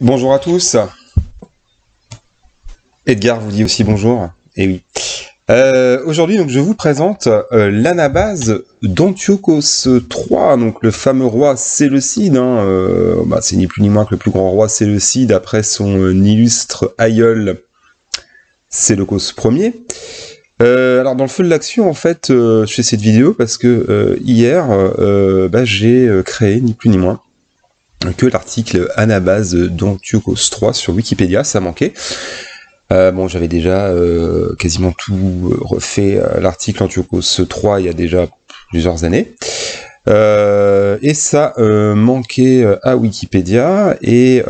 Bonjour à tous. Edgar vous dit aussi bonjour. Eh oui. Aujourd'hui, donc, je vous présente l'anabase d'Antiochos III, donc le fameux roi Séleucide. C'est ni plus ni moins que le plus grand roi Séleucide après son illustre aïeul Séleucos Ier. Alors dans le feu de l'action, en fait, je fais cette vidéo parce que hier, j'ai créé ni plus ni moins que l'article anabase d'Antiochos III sur Wikipédia, ça manquait. J'avais déjà quasiment tout refait l'article Antiochos III il y a déjà plusieurs années. Et ça manquait à Wikipédia, et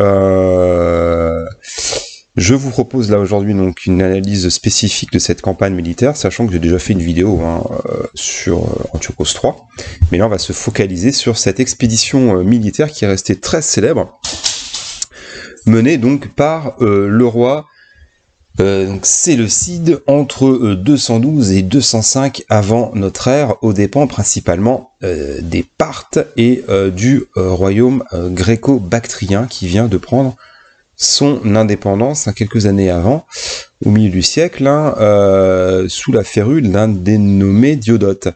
je vous propose là aujourd'hui donc une analyse spécifique de cette campagne militaire, sachant que j'ai déjà fait une vidéo sur Antiochos III, mais là on va se focaliser sur cette expédition militaire qui est restée très célèbre, menée donc par le roi donc Séleucide entre 212 et 205 avant notre ère, aux dépens principalement des Parthes et du royaume gréco-bactrien qui vient de prendre son indépendance quelques années avant, au milieu du siècle, sous la férule d'un dénommé Diodote.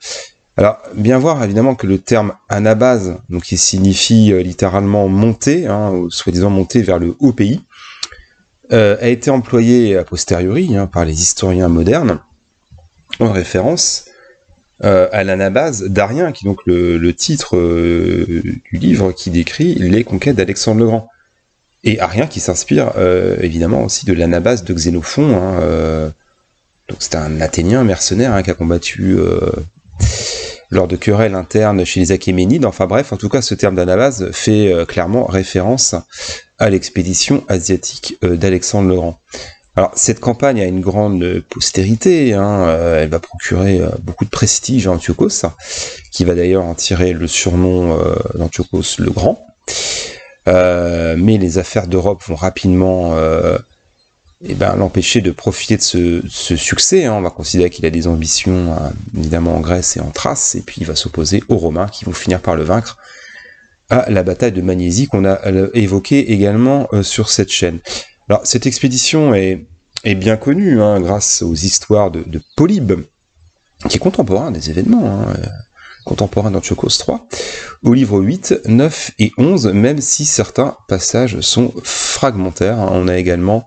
Alors, bien voir évidemment que le terme anabase, donc qui signifie littéralement monter, soi-disant monter vers le haut pays, a été employé a posteriori par les historiens modernes en référence à l'anabase d'Arien, qui est donc le titre du livre qui décrit les conquêtes d'Alexandre le Grand. Et Arien qui s'inspire évidemment aussi de l'anabase de Xénophon. Donc c'est un Athénien mercenaire qui a combattu lors de querelles internes chez les Achéménides. Enfin bref, en tout cas ce terme d'anabase fait clairement référence à l'expédition asiatique d'Alexandre le Grand. Alors cette campagne a une grande postérité, elle va procurer beaucoup de prestige à Antiochos, qui va d'ailleurs en tirer le surnom d'Antiochos le Grand. Mais les affaires d'Europe vont rapidement l'empêcher de profiter de ce succès. On va considérer qu'il a des ambitions évidemment en Grèce et en Thrace, et puis il va s'opposer aux Romains qui vont finir par le vaincre à la bataille de Magnésie qu'on a évoquée également sur cette chaîne. Alors cette expédition est bien connue grâce aux histoires de Polybe, qui est contemporain des événements contemporains d'Antiochos III, au livre 8, 9 et 11, même si certains passages sont fragmentaires. On a également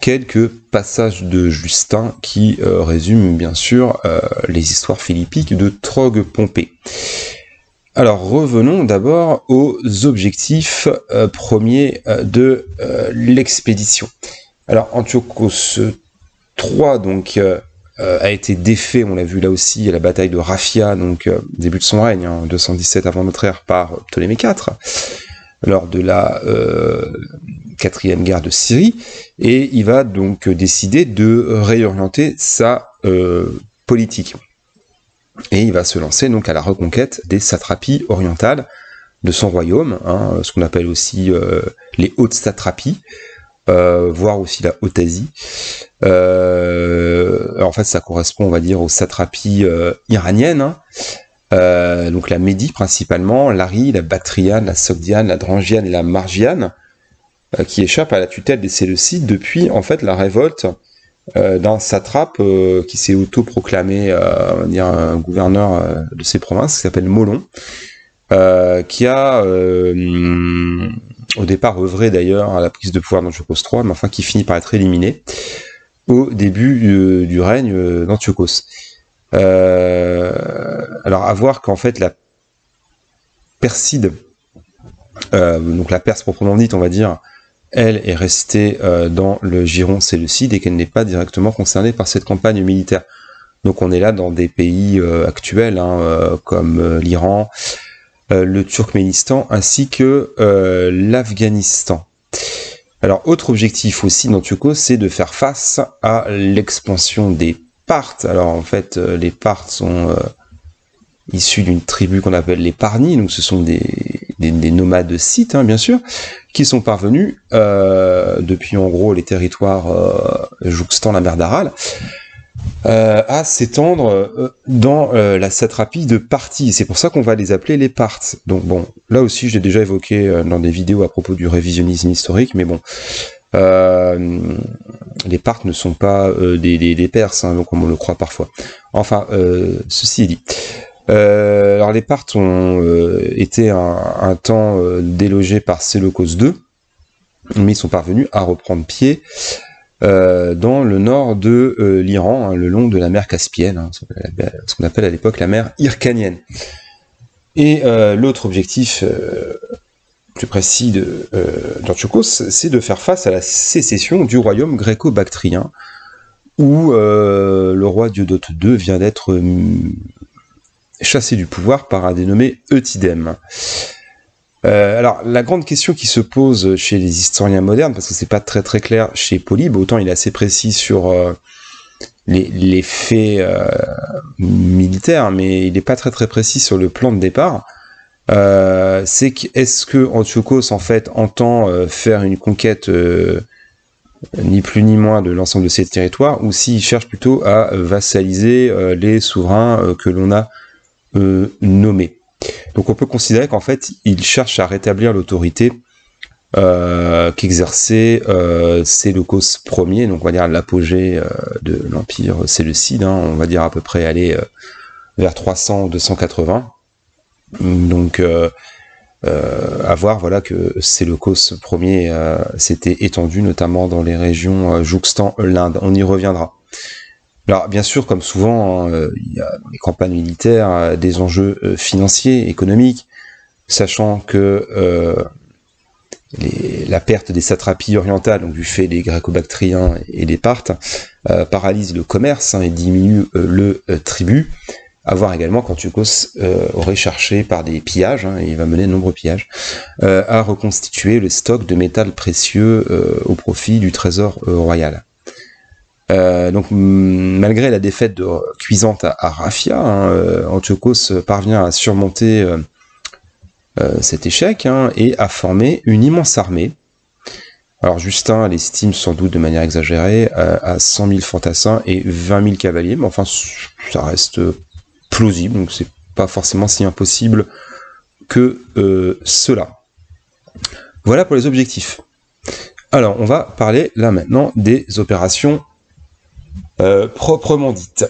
quelques passages de Justin qui résument bien sûr les histoires philippiques de Trogue-Pompée. Alors revenons d'abord aux objectifs premiers de l'expédition. Alors Antiochos III donc a été défait, on l'a vu là aussi, à la bataille de Raphia, donc début de son règne, 217 avant notre ère, par Ptolémée IV, lors de la 4e guerre de Syrie, et il va donc décider de réorienter sa politique. Et il va se lancer donc à la reconquête des satrapies orientales de son royaume, ce qu'on appelle aussi les hautes satrapies, voire aussi la Haute-Asie. En fait, ça correspond, on va dire, aux satrapies iraniennes, donc la Médie principalement, l'Arie, la Bactriane, la Sogdiane, la Drangiane et la Margiane, qui échappent à la tutelle des Séleucides depuis en fait la révolte d'un satrape qui s'est autoproclamé on va dire un gouverneur de ces provinces, qui s'appelle Molon, qui a au départ œuvré d'ailleurs à la prise de pouvoir d'Antiochos III, mais enfin qui finit par être éliminé au début du règne d'Antiochos. Alors à voir qu'en fait la Perside, donc la Perse proprement dite, on va dire, elle est restée dans le giron séleucide et qu'elle n'est pas directement concernée par cette campagne militaire. Donc on est là dans des pays actuels comme l'Iran, le Turkménistan ainsi que l'Afghanistan. Alors autre objectif aussi d'Antiochos, c'est de faire face à l'expansion des Parthes. Alors en fait les Parthes sont issus d'une tribu qu'on appelle les Parnis, donc ce sont des nomades scythes, bien sûr, qui sont parvenus, depuis en gros les territoires jouxtant la mer d'Aral, à s'étendre dans la satrapie de Parthie. C'est pour ça qu'on va les appeler les Parthes. Donc bon, là aussi, je l'ai déjà évoqué dans des vidéos à propos du révisionnisme historique, mais bon, les Parthes ne sont pas des Perses, hein, donc comme on le croit parfois. Enfin, ceci est dit. Alors les Parthes ont été un temps délogés par Séleucos II, mais ils sont parvenus à reprendre pied dans le nord de l'Iran, hein, le long de la mer Caspienne, hein, ce qu'on appelle à l'époque la mer Hyrcanienne. Et l'autre objectif plus précis d'Antiochos, c'est de faire face à la sécession du royaume gréco-bactrien, où le roi Diodote II vient d'être chassé du pouvoir par un dénommé Eutydème. Alors, la grande question qui se pose chez les historiens modernes, parce que c'est pas très très clair chez Polybe, autant il est assez précis sur les faits militaires, mais il n'est pas très très précis sur le plan de départ, c'est qu'est-ce que Antiochos en fait entend faire une conquête ni plus ni moins de l'ensemble de ces territoires, ou s'il cherche plutôt à vassaliser les souverains que l'on a nommés. Donc on peut considérer qu'en fait, il cherche à rétablir l'autorité qu'exerçait Séleucos Ier, donc on va dire l'apogée de l'empire séleucide, hein, on va dire à peu près aller vers 300-280. Donc à voir voilà, que Séleucos Ier s'était étendu notamment dans les régions jouxtant l'Inde. On y reviendra. Alors, bien sûr, comme souvent, il y a dans les campagnes militaires des enjeux financiers, économiques, sachant que la perte des satrapies orientales, donc du fait des Gréco-Bactriens et des Parthes, paralyse le commerce, hein, et diminue le tribut. À voir également qu'Antiochos aurait cherché par des pillages, hein, et il va mener de nombreux pillages, à reconstituer le stock de métal précieux au profit du trésor royal. Donc malgré la défaite de cuisante à Raphia, hein, Antiochos parvient à surmonter cet échec, hein, et à former une immense armée. Alors Justin l'estime sans doute de manière exagérée à 100 000 fantassins et 20 000 cavaliers, mais enfin ça reste plausible, donc c'est pas forcément si impossible que cela. Voilà pour les objectifs. Alors on va parler là maintenant des opérations proprement dite.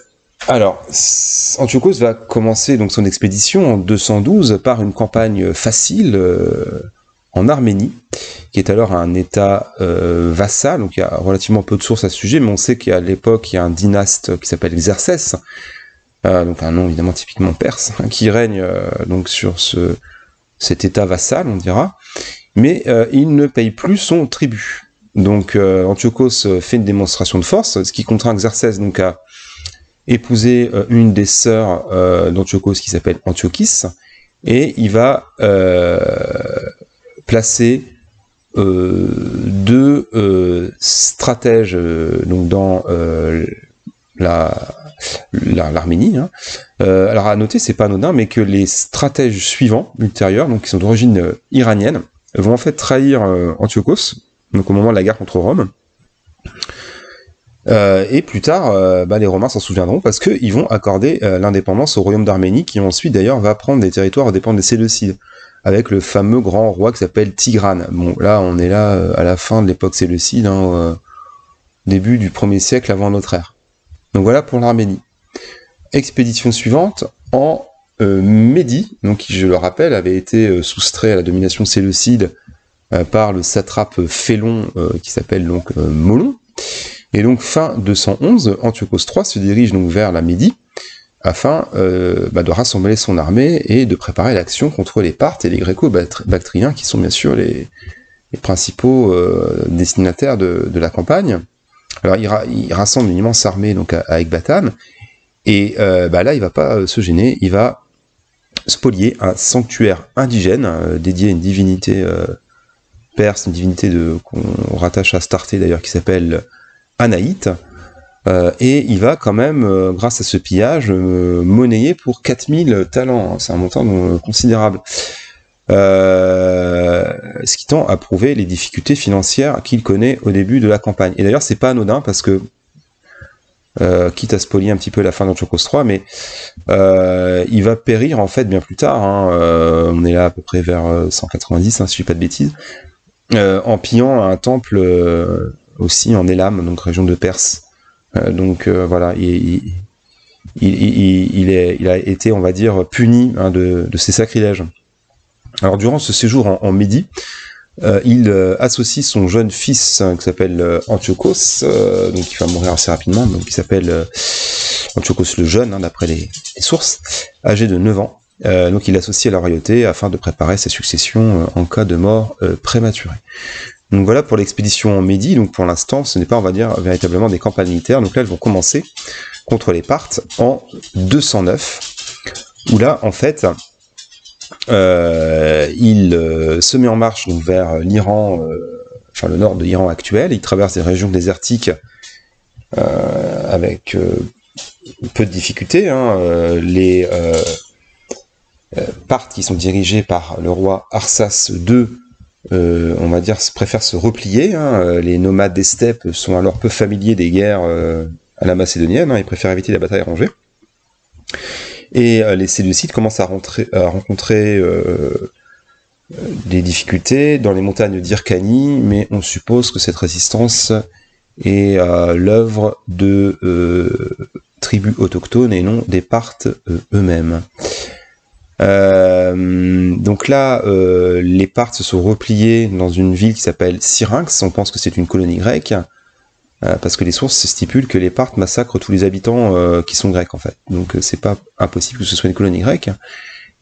Alors, Antiochos va commencer donc son expédition en 212 par une campagne facile en Arménie, qui est alors un état vassal, donc il y a relativement peu de sources à ce sujet, mais on sait qu'à l'époque, il y a un dynaste qui s'appelle Xerxès, donc un nom évidemment typiquement perse, hein, qui règne donc sur cet état vassal, on dira, mais il ne paye plus son tribut. Donc Antiochos fait une démonstration de force, ce qui contraint Xerxès donc à épouser une des sœurs d'Antiochos qui s'appelle Antiochis, et il va placer deux stratèges donc dans l'Arménie. Hein. Alors à noter, c'est pas anodin, mais que les stratèges suivants, ultérieurs, donc qui sont d'origine iranienne, vont en fait trahir Antiochos, donc au moment de la guerre contre Rome. Et plus tard, les Romains s'en souviendront parce qu'ils vont accorder l'indépendance au royaume d'Arménie, qui ensuite d'ailleurs va prendre des territoires aux dépens des Séleucides, avec le fameux grand roi qui s'appelle Tigrane. Bon, là, on est là à la fin de l'époque séleucide, hein, début du 1er siècle avant notre ère. Donc voilà pour l'Arménie. Expédition suivante en Médie, donc qui, je le rappelle, avait été soustrait à la domination séleucide par le satrape Phélon qui s'appelle donc Molon. Et donc fin 211, Antiochos III se dirige donc vers la Médie afin de rassembler son armée et de préparer l'action contre les Parthes et les Gréco-Bactriens qui sont bien sûr les principaux destinataires de la campagne. Alors il rassemble une immense armée donc à Ecbatane et là il va pas se gêner, il va spolier un sanctuaire indigène dédié à une divinité perse, une divinité qu'on rattache à Astarté d'ailleurs qui s'appelle Anaït, et il va quand même, grâce à ce pillage, monnayer pour 4000 talents, c'est un montant considérable, ce qui tend à prouver les difficultés financières qu'il connaît au début de la campagne. Et d'ailleurs c'est pas anodin parce que quitte à spolier un petit peu la fin d'Antiochos III, mais il va périr en fait bien plus tard, hein, on est là à peu près vers 190, hein, si je ne dis pas de bêtises, en pillant un temple aussi en Élam, donc région de Perse. Donc voilà, il a été, on va dire, puni, hein, de ces sacrilèges. Alors durant ce séjour en Médie, il associe son jeune fils, hein, qui s'appelle Antiochos, donc il va mourir assez rapidement, donc il s'appelle Antiochos le jeune, hein, d'après les sources, âgé de 9 ans. Donc il l'associe à la royauté afin de préparer sa succession en cas de mort prématurée. Donc voilà pour l'expédition en Médie. Donc pour l'instant, ce n'est pas, on va dire, véritablement des campagnes militaires. Donc là, elles vont commencer contre les Parthes en 209, où là, en fait, il se met en marche donc vers l'Iran, enfin le nord de l'Iran actuel. Il traverse des régions désertiques avec peu de difficultés. Hein. Les Parthes, qui sont dirigés par le roi Arsas II, on va dire, préfèrent se replier. Hein. Les nomades des steppes sont alors peu familiers des guerres à la macédonienne. Hein. Ils préfèrent éviter la bataille rangée. Et les Séleucides commencent à rencontrer des difficultés dans les montagnes d'Hyrcanie, mais on suppose que cette résistance est l'œuvre de tribus autochtones et non des Parthes eux-mêmes. Donc là, les Parthes se sont repliés dans une ville qui s'appelle Syrinx. On pense que c'est une colonie grecque, parce que les sources stipulent que les Parthes massacrent tous les habitants qui sont grecs, en fait. Donc c'est pas impossible que ce soit une colonie grecque.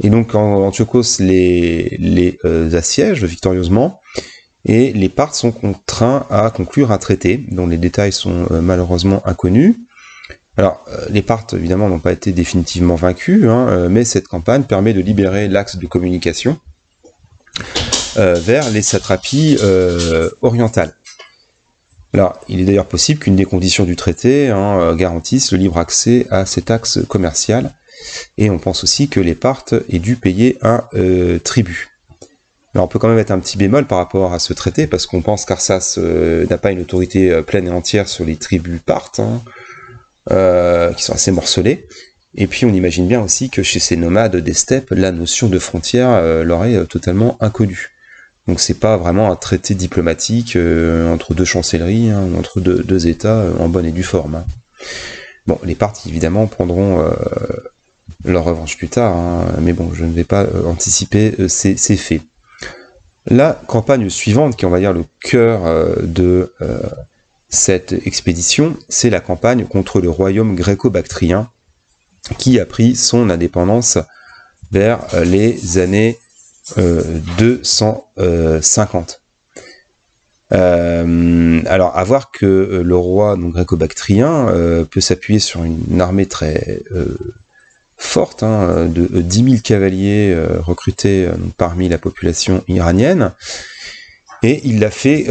Et donc Antiochos les assiège victorieusement, et les Parthes sont contraints à conclure un traité dont les détails sont malheureusement inconnus. Alors, les Parthes, évidemment, n'ont pas été définitivement vaincus, hein, mais cette campagne permet de libérer l'axe de communication vers les satrapies orientales. Alors, il est d'ailleurs possible qu'une des conditions du traité, hein, garantisse le libre accès à cet axe commercial, et on pense aussi que les Parthes aient dû payer un tribut. Alors, on peut quand même mettre un petit bémol par rapport à ce traité, parce qu'on pense qu'Arsas n'a pas une autorité pleine et entière sur les tribus Parthes, hein, qui sont assez morcelés, et puis on imagine bien aussi que chez ces nomades des steppes, la notion de frontière leur est totalement inconnue. Donc c'est pas vraiment un traité diplomatique entre deux chancelleries, hein, ou entre deux États en bonne et due forme. Hein. Bon, les Parthes évidemment prendront leur revanche plus tard, hein, mais bon, je ne vais pas anticiper ces faits. La campagne suivante, qui est, on va dire, le cœur de cette expédition, c'est la campagne contre le royaume gréco-bactrien, qui a pris son indépendance vers les années 250. Alors, à voir que le roi gréco-bactrien peut s'appuyer sur une armée très forte, hein, de 10 000 cavaliers recrutés parmi la population iranienne, et il l'a fait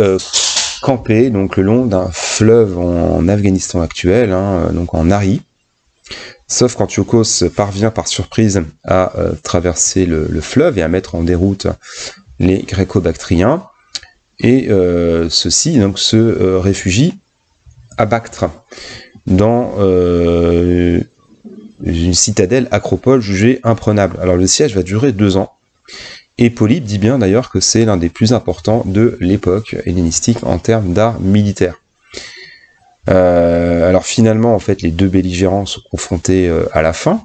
camper donc le long d'un fleuve en Afghanistan actuel, hein, donc en Ari. Sauf qu'Antiochos parvient par surprise à traverser le fleuve et à mettre en déroute les Gréco-Bactriens, et ceux-ci donc se réfugient à Bactre, dans une citadelle acropole jugée imprenable. Alors le siège va durer 2 ans, et Polybe dit bien d'ailleurs que c'est l'un des plus importants de l'époque hellénistique en termes d'art militaire. Alors finalement, en fait, les deux belligérants sont confrontés à la fin,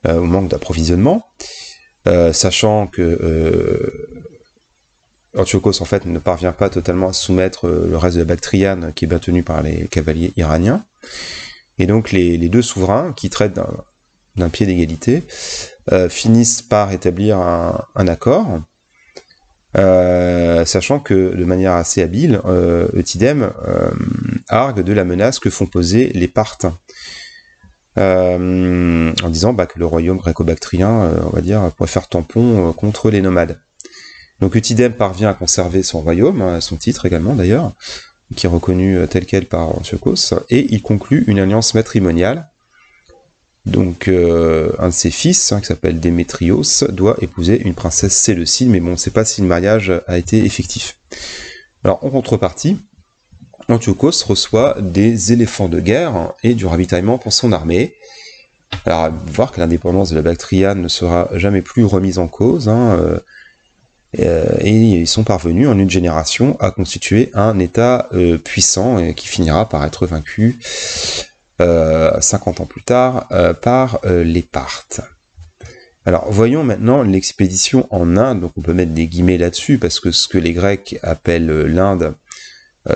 au manque d'approvisionnement, sachant que Antiochos en fait ne parvient pas totalement à soumettre le reste de la Bactriane, qui est bien tenu par les cavaliers iraniens, et donc les deux souverains, qui traitent d'un pied d'égalité, finissent par établir un accord, sachant que de manière assez habile, Eutydème argue de la menace que font poser les Parthes, en disant que le royaume gréco-bactrien, on va dire, pourrait faire tampon contre les nomades. Donc Eutydème parvient à conserver son royaume, son titre également d'ailleurs, qui est reconnu tel quel par Antiochos, et il conclut une alliance matrimoniale. Donc un de ses fils, qui s'appelle Démétrios, doit épouser une princesse séleucide, mais bon, on ne sait pas si le mariage a été effectif. Alors en contrepartie, Antiochos reçoit des éléphants de guerre et du ravitaillement pour son armée. Alors, voir que l'indépendance de la Bactriane ne sera jamais plus remise en cause, et ils sont parvenus en une génération à constituer un État puissant et qui finira par être vaincu 50 ans plus tard par les Parthes. Alors voyons maintenant l'expédition en Inde, donc on peut mettre des guillemets là-dessus parce que ce que les Grecs appellent l'Inde,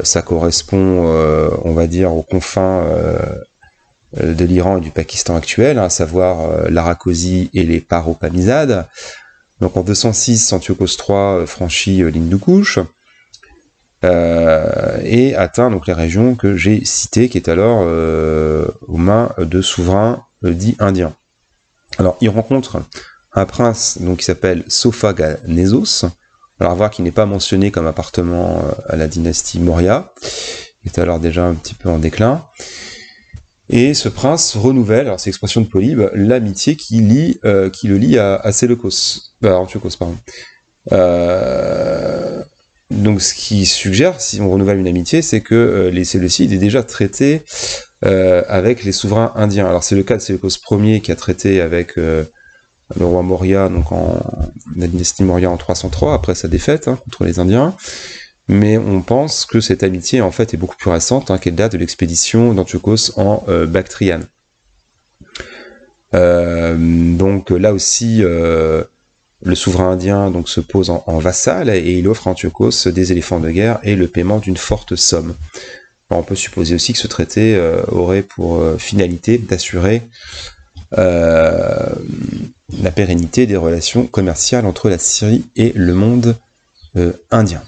ça correspond, on va dire, aux confins de l'Iran et du Pakistan actuel, à savoir l'Arakosie et les Paropamizades. Donc en 206, Antiochos III franchit l'Hindu-Kush et atteint donc les régions que j'ai citées, qui est alors aux mains de souverains dits indiens. Alors il rencontre un prince donc, qui s'appelle Sophaganezos, alors voir qu'il n'est pas mentionné comme appartenant à la dynastie Maurya, qui est alors déjà un petit peu en déclin. Et ce prince renouvelle, alors c'est l'expression de Polybe, l'amitié qui le lie à Antiochos, pardon. Donc ce qui suggère, si on renouvelle une amitié, c'est que les Séleucides aient déjà traité avec les souverains indiens. Alors c'est le cas de Séleucos Ier qui a traité avec le roi Maurya, donc la dynastie Maurya en 303, après sa défaite contre les Indiens. Mais on pense que cette amitié en fait est beaucoup plus récente, qu'elle date de l'expédition d'Antiochos en Bactriane. Donc là aussi, le souverain indien donc, se pose en vassal et il offre à Antiochos des éléphants de guerre et le paiement d'une forte somme. Alors, on peut supposer aussi que ce traité aurait pour finalité d'assurer la pérennité des relations commerciales entre la Syrie et le monde indien.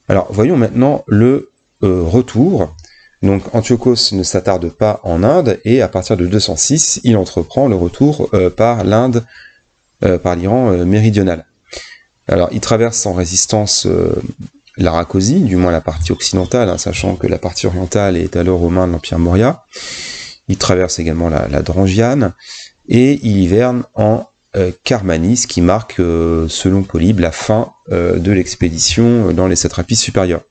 Alors, voyons maintenant le retour. Donc, Antiochos ne s'attarde pas en Inde, et à partir de 206, il entreprend le retour par l'Inde, par l'Iran méridional. Alors, il traverse en résistance l'Arakosie, du moins la partie occidentale, sachant que la partie orientale est alors aux mains de l'Empire Maurya. Il traverse également la Drangiane, et il hiverne en Karmanie, ce qui marque, selon Polybe, la fin de l'expédition dans les satrapies supérieures.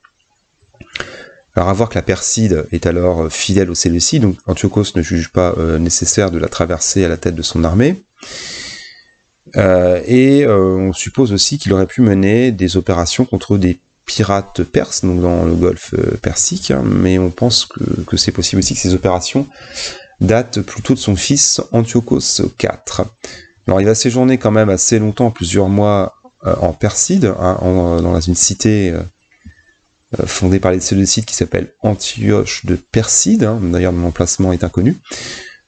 Alors à voir que la Perside est alors fidèle aux Séleucides, donc Antiochos ne juge pas nécessaire de la traverser à la tête de son armée. On suppose aussi qu'il aurait pu mener des opérations contre des pirates perses, donc dans le golfe Persique, mais on pense que c'est possible aussi que ces opérations datent plutôt de son fils Antiochos IV. Alors il va séjourner quand même assez longtemps, plusieurs mois en Perside, dans une cité fondée par les Séleucides qui s'appelle Antioche de Perside, d'ailleurs l'emplacement est inconnu.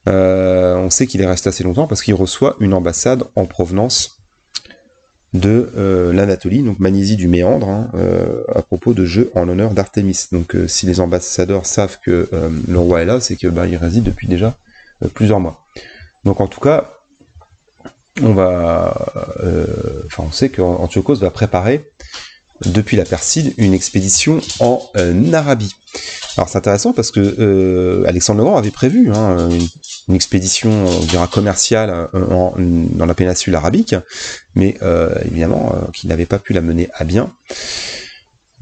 On sait qu'il est resté assez longtemps parce qu'il reçoit une ambassade en provenance de l'Anatolie, donc Magnésie du Méandre, à propos de jeux en l'honneur d'Artémis. Donc si les ambassadeurs savent que le roi est là, c'est qu'il réside depuis déjà plusieurs mois. Donc en tout cas, on sait qu'Antiochos va préparer depuis la Perside une expédition en Arabie. Alors c'est intéressant parce que Alexandre le Grand avait prévu une expédition, on dira, commerciale dans la péninsule arabique, mais évidemment qu'il n'avait pas pu la mener à bien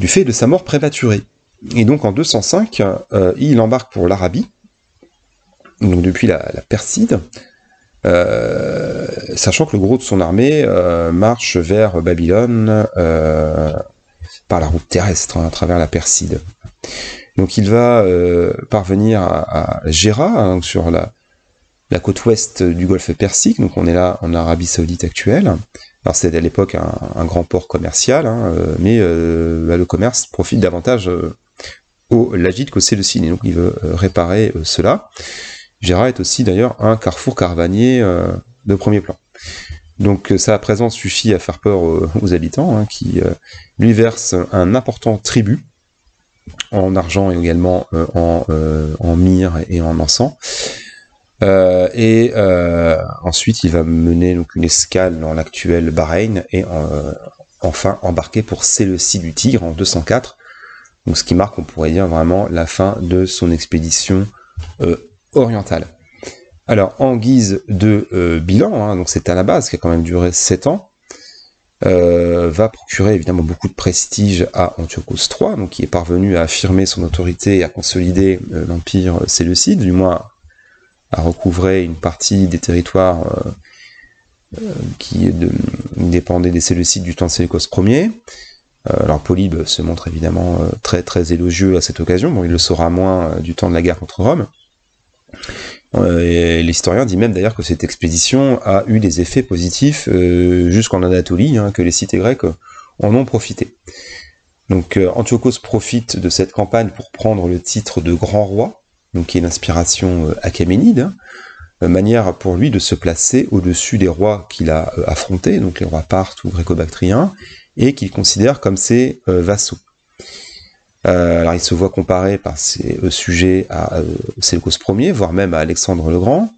du fait de sa mort prématurée. Et donc en 205, il embarque pour l'Arabie, donc depuis la Perside, sachant que le gros de son armée marche vers Babylone par la route terrestre, à travers la Perside. Donc il va parvenir à Gera, sur la côte ouest du golfe Persique, donc on est là en Arabie Saoudite actuelle. Alors c'est à l'époque un grand port commercial, mais le commerce profite davantage aux Lagides qu'aux Séleucides, et donc il veut réparer cela. Gera est aussi d'ailleurs un carrefour caravanier de premier plan. Donc sa présence suffit à faire peur aux habitants, qui lui versent un important tribut, en argent et également en myrrhe et en encens. Ensuite il va mener donc une escale dans l'actuel Bahreïn et enfin embarquer pour Séleucie du Tigre en 204, donc ce qui marque, on pourrait dire, vraiment la fin de son expédition orientale. Alors en guise de bilan, donc c'est à la base qui a quand même duré 7 ans, va procurer évidemment beaucoup de prestige à Antiochos III, donc qui est parvenu à affirmer son autorité et à consolider l'empire séleucide, du moins à recouvrer une partie des territoires qui dépendaient des Séleucides du temps de Séleucos Ier. Alors Polybe se montre évidemment très très élogieux à cette occasion, bon il le saura moins du temps de la guerre contre Rome. Et l'historien dit même d'ailleurs que cette expédition a eu des effets positifs jusqu'en Anatolie, que les cités grecques en ont profité. Donc Antiochos profite de cette campagne pour prendre le titre de grand roi, donc qui est l'inspiration achéménide, manière pour lui de se placer au-dessus des rois qu'il a affrontés, donc les rois parthes ou gréco-bactriens, et qu'il considère comme ses vassaux. Alors il se voit comparé par ses sujets à Séleucos Ier, voire même à Alexandre le Grand,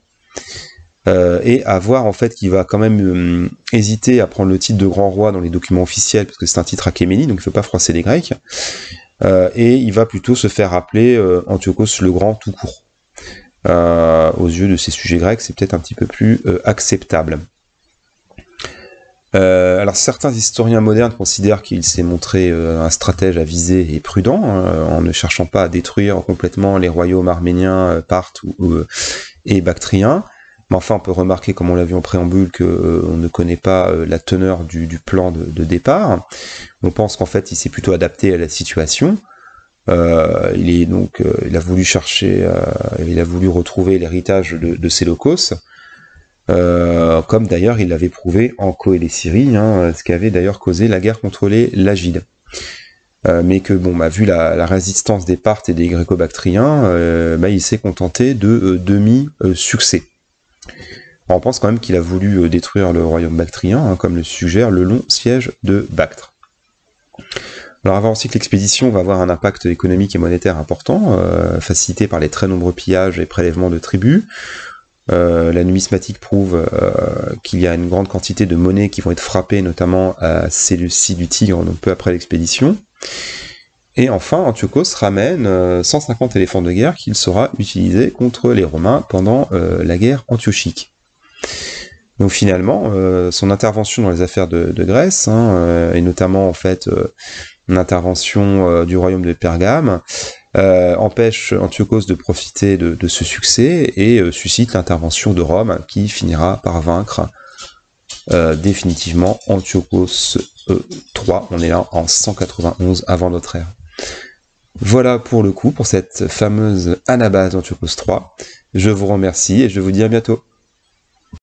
et à voir en fait qu'il va quand même hésiter à prendre le titre de grand roi dans les documents officiels, parce que c'est un titre achéménide, donc il ne faut pas froisser les Grecs, et il va plutôt se faire appeler Antiochos le Grand tout court. Aux yeux de ces sujets grecs, c'est peut-être un petit peu plus acceptable. Alors certains historiens modernes considèrent qu'il s'est montré un stratège avisé et prudent, en ne cherchant pas à détruire complètement les royaumes arméniens, parthes et bactriens. Mais enfin, on peut remarquer, comme on l'a vu en préambule, qu'on ne connaît pas la teneur du plan de départ. On pense qu'en fait, il s'est plutôt adapté à la situation. Il a voulu chercher, il a voulu retrouver l'héritage de Séleucos. Comme d'ailleurs il l'avait prouvé en Coëlée-Syrie, ce qui avait d'ailleurs causé la guerre contre les Lagides. Mais que vu la résistance des Parthes et des Gréco-Bactriens, il s'est contenté de demi-succès. On pense quand même qu'il a voulu détruire le royaume bactrien, comme le suggère le long siège de Bactre. Alors, à voir aussi que l'expédition va avoir un impact économique et monétaire important, facilité par les très nombreux pillages et prélèvements de tribus. La numismatique prouve qu'il y a une grande quantité de monnaies qui vont être frappées, notamment à Séleucie du Tigre, donc peu après l'expédition. Et enfin, Antiochos ramène 150 éléphants de guerre qu'il saura utiliser contre les Romains pendant la guerre antiochique. Donc finalement, son intervention dans les affaires de Grèce, et notamment en fait l'intervention du royaume de Pergame, empêche Antiochos de profiter de ce succès et suscite l'intervention de Rome qui finira par vaincre définitivement Antiochos III. On est là en 191 avant notre ère. Voilà pour le coup, pour cette fameuse anabase d'Antiochos III. Je vous remercie et je vous dis à bientôt.